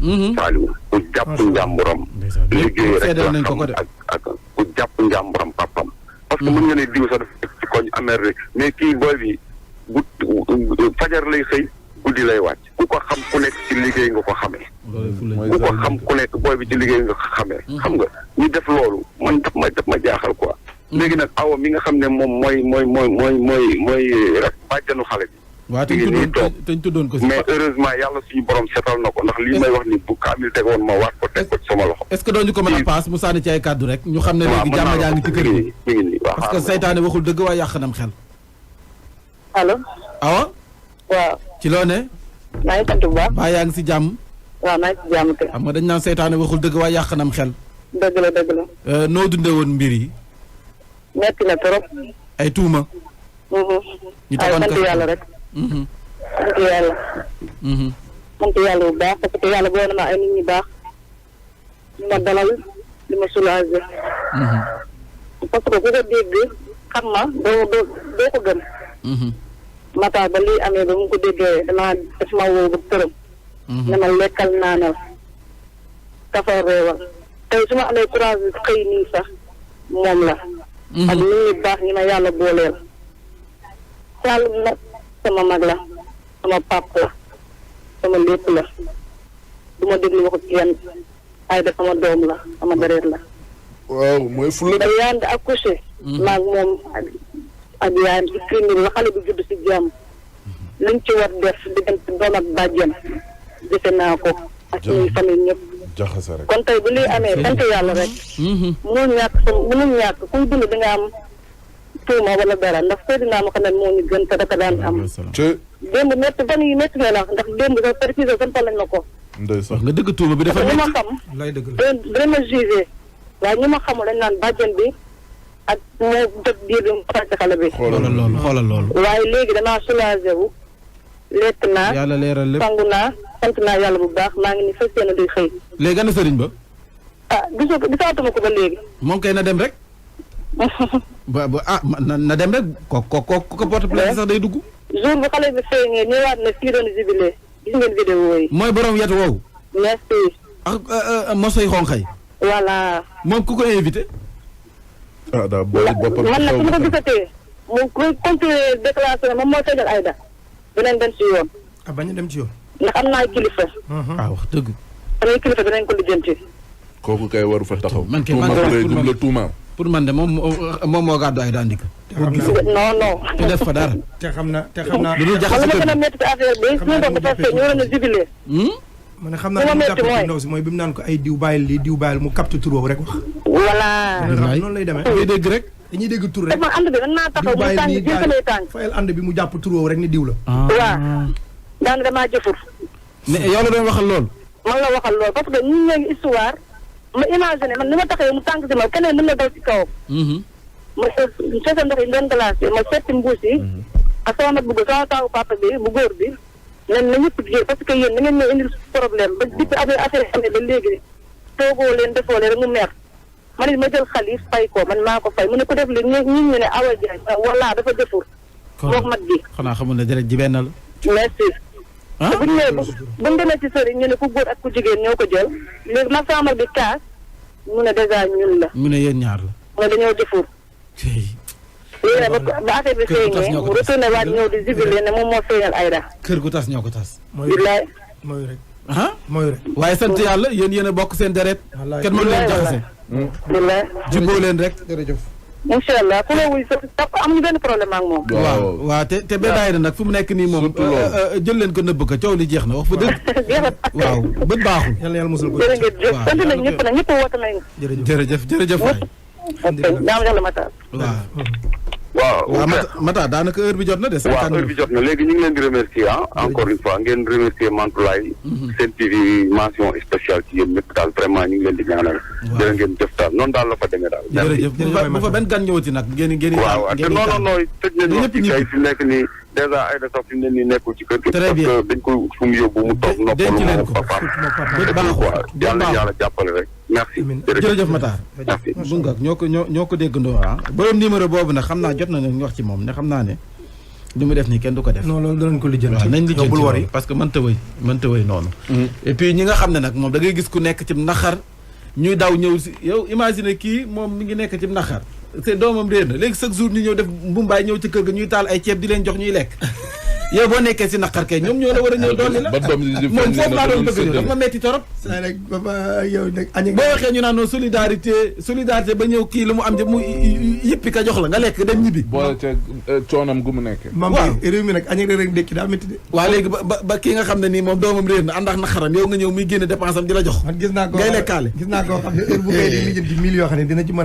Saliou ku jàpp njàmburam. liggéey rek la xam ak ku jàpp njàmburam papam. parce que mën nga ne diw sax dafa ci koñ amer rek mais kii booy bi bu fajar lay xëy guddi lay wàcc ku ko xam ku nekk ci liggéey nga ko xamee. ku ko xam ku nekk booy bi ci liggéey nga ko xamee. xam nga ñu def loolu man daf ma jaaxal quoi. léegi nag awa mi nga xam ne moom mooy rek bàjjanu xale bi. waaw te ñu tuddoon ko si. mais heureusement yàlla suñu borom setal na ko ndax lii may wax ni bu kaamil tegoon ma waat ko teg ko ci sama loxo. est-ce que dooñu ko mën a paas mu sànni ci ay kàddu rek ñu xam ne léegi jàmm jaa ngi ci kër gi. mi ngi nii waaw parce que saytaane waxul dëgg waaye yàq nam xel. allo. awa. waaw. ci loo ne. maa ngi sant bu baax. baa yaa ngi si jàmm. waaw maa ngi si jàmm te. xam nga dañ naan saytaane waxul dëgg waaye yàq nam xel. dëgg la. noo dundee woon mbir yi. metti na trop. ay tuuma. ñu tegoon sant yàlla rek. sant yàlla. sant yàlla bu baax parce que yàlla boole na ma ay nit ñi baax. li ma dalal li ma soulagé. parce que ku ko dégg xam ma doo ko gëm. Matar ba lii amee ba mu ko déggee daf ma woo ba këram. ne ma lekkal naanal. kafa reewal. tey su ma amee courage xëy nii sax moom la. ak nit ñi baax ñi ma yàlla booleel. Saloum nag sama mag la. sama pap la sama lépp la du ma déglu waxu kenn ay da sama doom la sama deret la. waaw mooy fula. da yaan di accouché. maag moom ak yaayam ci clinique la xale bi judd si jàmm. liñ ci war def diggante doom ak bàjjen defe naa ko ak suñuy famille ñëpp. jaxase rek kon tey bu liy amee sant yàlla rek. mënul ñàkk kuy dund di nga am tuuma wala dara ndax Seydina Muhammad moo ñu gën te dafa daan am. démb métti ban yi métti na la ndax démb sax précisé sant lañ ma ko. ndeysaan nga dëgg tuuma bi dafa métti. métti ñu ma xam. lay dëgg la dina ma jugé waaye ñu ma xamul dañ naan bàjjen bi ak moo jot biir bi mu fàcc xale bi. xoolal loolu. waaye léegi damaa soulagé wu. lekk naa yàlla leeral lépp sangu naa sant naa yàlla bu baax maa ngi ni fas yéene di xëy. léegi ana sëriñ ba. gisaatuma ko ba léegi. moom kay na dem rek. na dem rek ko porte plainte sax day dugg. jour bu xale bi feeñee ñëwaat na fii doon jubilé gis ngeen vidéo yi. mooy borom yet woowu. merci. ak mosoy xonxay. voilà. moom ku ko invité. daa boole boppam man nag su ma ko gisatee mu continuer déclaration moom moo feeñal Aïda dinañ dem ci yoon. bañ a dem ci yoon. ndax am naa ay kilifa. wax dëgg. samay kilifa dinañ ko lijjanti. kooku kay waru fa taxaw. man kay tuumaam. pour man de moom moo gàddu ay daan dikk. non. te def fa dara. te xam naa. lu dul jaxase kër gi ma métti ci affaire bi suñu doom dafa fee ñu waroon a jubilé. ma ne xam naa ne mu jàpp ci ndaw si mooy bi mu naan ko ay diw bàyyil lii diw bàyyil mu capte tur boobu rek wax. voilà. noonu lay demee. ngay dégg rek. dañuy dégg tur rek. man ànd bi dañ naa taxaw mu tàng jëkkalee tàng. fayal ànd bi mu jàpp tur boobu rek ni diw la. waaw. daan damaa jëfur. mais yow la doon waxal lool. man la waxal lool parce que ñun ñoo ngi histoire ma imaginer man ni ma taxawee mu tànk si ma keneen mën na daw ci kawam. ma seet ndox yi doon glace ma seeti mbuus yi. ak sama mag bu góor sama taawu papa bi bu góor bi. nen na ñëpp jiyee parce que yéen da ngeen ñëw indil problème ba depuis affaire amee ba léegi toogoo leen defoo leen rek mu mer. man it ma jël xaalis fay ko man maa ko fay mu ne ko def li ñu ne Awa Diagne wala dafa jëfur. moom mag bi. xanaa xamul ne deret ji benn la. merci. te bu ñu ñëwee bu ñu demee ci sëriñ ñu ne ku góor ak ku jigéen ñoo ko jël léegi ma sama mag bi kaas mu ne dèjà ñun la. mu ne yéen ñaar la. mu ne dañoo jëfur. léegi nag ba affaire bi feeñee mu retourné waat ñëw di jubilé ne moom moo feeñal Aïda. kër gu tas ñoo ko tas. mooy rek. mooy rek. waaye sant yàlla yéen a bokk seen deret. kenn mënu leen jaxase. billaay. jubboo leen rek. jërëjëf. incha allah ku la wuy sax amuñu benn problème ak moom. waaw te benn Aïda nag fu mu nekk nii moom. jël leen ko nëbb ko coow li jeex na wax fa dëgg. waaw bët baaxul. yàlla musal ko. jërëjëf sant nañ ñëpp nag ñëpp woote nañ. jërëjëf waay. waaw Mata daanaka heure bi jot na de. waaw heure bi jot na léegi ñu ngi leen di remercier encore une fois ngeen remercier Mantoulaye. Sen TV mention spéciale ci yéen ñëpp daal vraiment ñu ngi leen di ñaanal. jërë ngeen jëf daal noonu daal la fa demee daal. jërëjëf bu fa benn gan ñëwati nag ngeen waaw te non tëj nañu wax ci kay fi nekk nii dèjà Aïda sax fi mu ne nii nekkul ci kër gi. très bien parce que dañ ko fu mu yóbbu mu toog noppalu moom papaam. yàlla jàppale rek. merci jërëjëf Matar. merci bu nga ñoo ko déggandoo borom numéro boobu nag xam naa jot na ñu wax ci moom ne xam naa ne li mu def nii kenn du ko def. non loolu danañ ko lijjanti. waaw nañ lijjanti bul wari parce que mënta wëy noonu. et puis ñi nga xam ne nag moom da ngay gis ku nekk ci naxar ñuy daw ñëw si yow imagine kii moom mi ngi nekk ci naxar te doomam réer na léegi chaque jour ñu ñëw def mbumbaay ñëw ci kër ga ñuy taal ay ceeb di leen jox ñuy lekk yow boo nekkee si naqar kay ñoom ñoo la war a ñëw dolli la moom foofu laa doon bëgg ñëw dafa ma metti torop saa rek ba yow nag añ boo waxee ñu naan noonu solidarité ba ñëw kii lu mu am mu yippi ka jox la nga lekk dem ñibbi boole ca coonam gu mu nekkee waaw réew mi nag añ ak rek ndékki daa métti de waaw léegi ba kii nga xam ne nii moom doomam réer na ànd ak naqaram yow nga ñëw muy génne dépense am di la jox man gis naa ko ngay lekkaale gis naa koo xam ne heure bu koy di lijjanti mille yoo xam ne dina ci mën